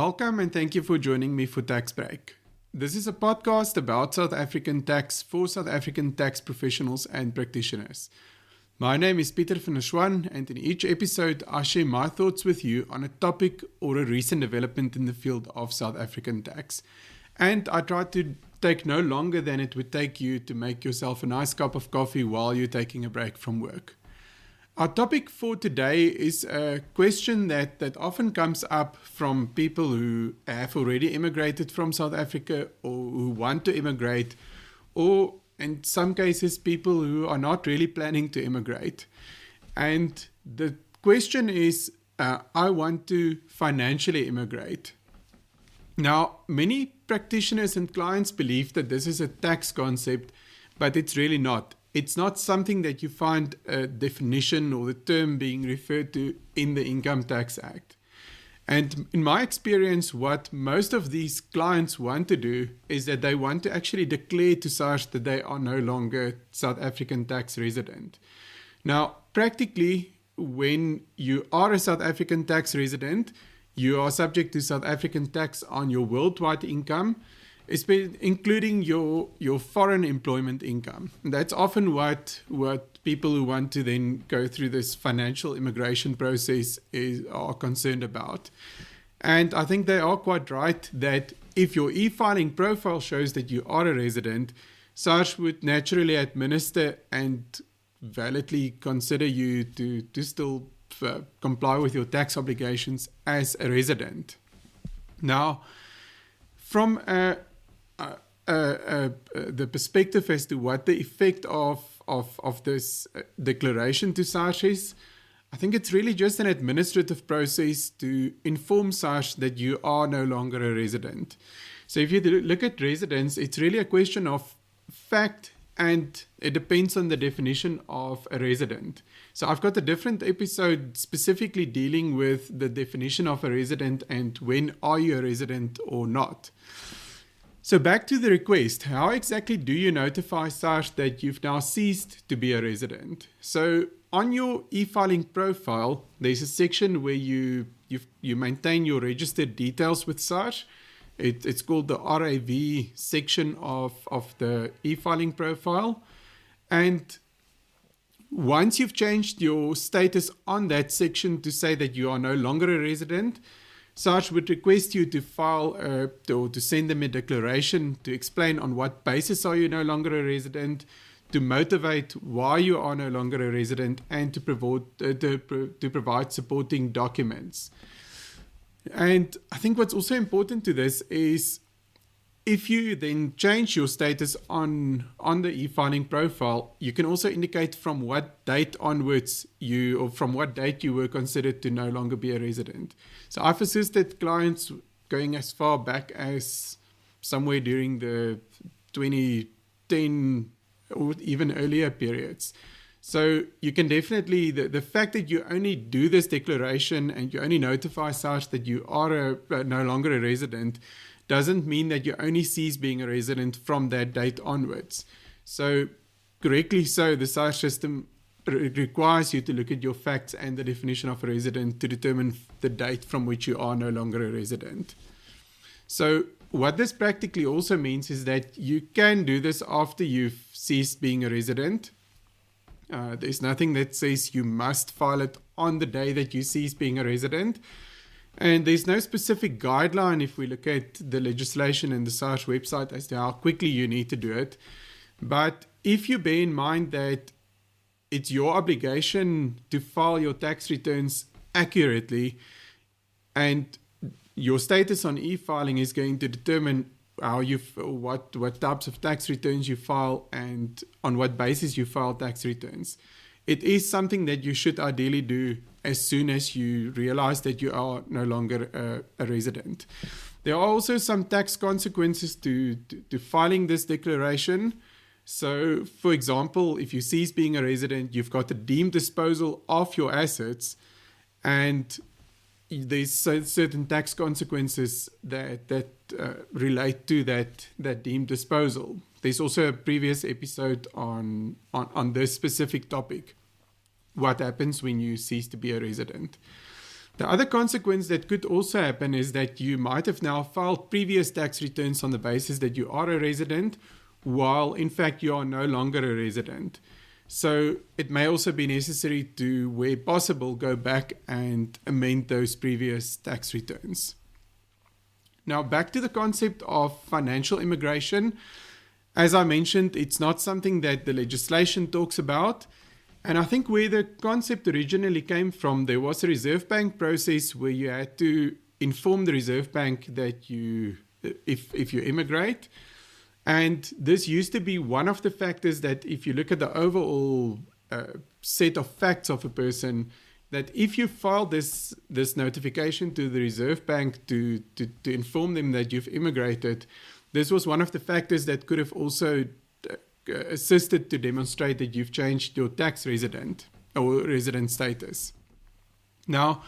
Welcome and thank you for joining me for Tax Break. This is a podcast about South African tax for South African tax professionals and practitioners. My name is Pieter van der Swan, and in each episode I share my thoughts with you on a topic or a recent development in the field of South African tax. And I try to take no longer than it would take you to make yourself a nice cup of coffee while you're taking a break from work. Our topic for today is a question that often comes up from people who have already immigrated from South Africa or who want to immigrate, or in some cases people who are not really planning to immigrate. And the question is, I want to financially immigrate. Now, many practitioners and clients believe that this is a tax concept, but it's really not. It's not something that you find a definition or the term being referred to in the Income Tax Act. And in my experience, what most of these clients want to do is that they want to actually declare to SARS that they are no longer South African tax resident. Now, practically, when you are a South African tax resident, you are subject to South African tax on your worldwide income, including your foreign employment income. And that's often what people who want to then go through this financial immigration process are concerned about. And I think they are quite right that if your e-filing profile shows that you are a resident, SARS would naturally administer and validly consider you to still comply with your tax obligations as a resident. Now, from the perspective as to what the effect of this declaration to SARS is, I think it's really just an administrative process to inform SARS that you are no longer a resident. So if you look at residence, it's really a question of fact, and it depends on the definition of a resident. So I've got a different episode specifically dealing with the definition of a resident and when are you a resident or not. So back to the request, how exactly do you notify SARS that you've now ceased to be a resident? So on your e-filing profile, there's a section where you maintain your registered details with SARS. It's called the RAV section of the e-filing profile. And once you've changed your status on that section to say that you are no longer a resident, SARS would request you to file or to send them a declaration to explain on what basis are you no longer a resident, to motivate why you are no longer a resident, and to provide supporting documents. And I think what's also important to this is if you then change your status on the e-filing profile, you can also indicate from what date onwards from what date you were considered to no longer be a resident. So I've assisted clients going as far back as somewhere during the 2010 or even earlier periods. So you can definitely, the fact that you only do this declaration and you only notify SARS that you are no longer a resident doesn't mean that you only cease being a resident from that date onwards. So correctly so, the SARS system requires you to look at your facts and the definition of a resident to determine the date from which you are no longer a resident. So what this practically also means is that you can do this after you've ceased being a resident. There's nothing that says you must file it on the day that you cease being a resident. And there's no specific guideline if we look at the legislation and the SARS website as to how quickly you need to do it. But if you bear in mind that it's your obligation to file your tax returns accurately, and your status on e-filing is going to determine what types of tax returns you file and on what basis you file tax returns. It is something that you should ideally do as soon as you realize that you are no longer a resident. There are also some tax consequences to filing this declaration. So, for example, if you cease being a resident, you've got a deemed disposal of your assets, and there's certain tax consequences that relate to that deemed disposal. There's also a previous episode on this specific topic, what happens when you cease to be a resident. The other consequence that could also happen is that you might have now filed previous tax returns on the basis that you are a resident, while in fact you are no longer a resident. So it may also be necessary to, where possible, go back and amend those previous tax returns. Now, back to the concept of financial immigration. As I mentioned, it's not something that the legislation talks about. And I think where the concept originally came from, there was a Reserve Bank process where you had to inform the Reserve Bank that if you immigrate. And this used to be one of the factors that, if you look at the overall set of facts of a person, that if you file this notification to the Reserve Bank to inform them that you've immigrated, this was one of the factors that could have also assisted to demonstrate that you've changed your tax resident or resident status. Now,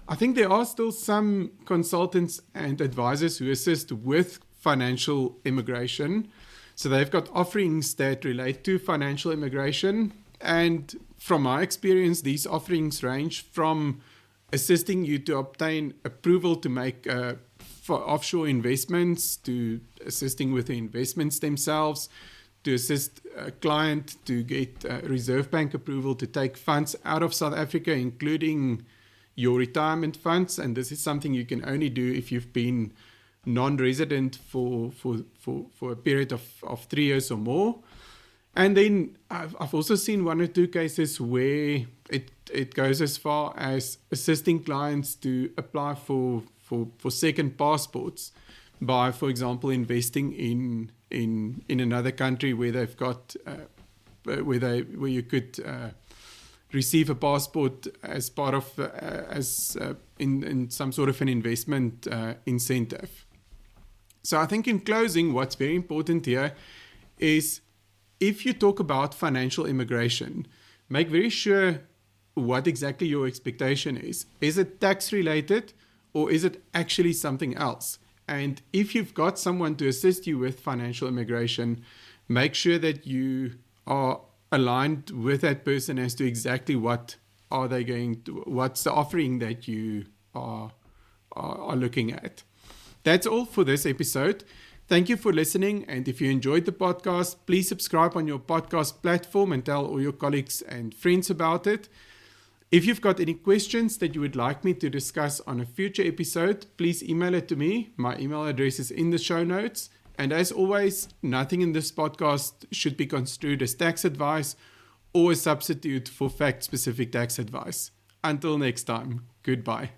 I think there are still some consultants and advisors who assist with financial immigration. So they've got offerings that relate to financial immigration. And from my experience, these offerings range from assisting you to obtain approval to make for offshore investments, to assisting with the investments themselves, to assist a client to get Reserve Bank approval to take funds out of South Africa, including your retirement funds. And this is something you can only do if you've been non-resident for a period of 3 years or more. And then I've also seen one or two cases where it goes as far as assisting clients to apply for second passports by, for example, investing in another country where they've got where you could receive a passport as part of in some sort of an investment incentive. So I think in closing, what's very important here is, if you talk about financial immigration, make very sure what exactly your expectation is. Is it tax related, or is it actually something else? And if you've got someone to assist you with financial immigration, make sure that you are aligned with that person as to exactly what's the offering that you are looking at. That's all for this episode. Thank you for listening. And if you enjoyed the podcast, please subscribe on your podcast platform and tell all your colleagues and friends about it. If you've got any questions that you would like me to discuss on a future episode, please email it to me. My email address is in the show notes. And as always, nothing in this podcast should be construed as tax advice or a substitute for fact-specific tax advice. Until next time, goodbye.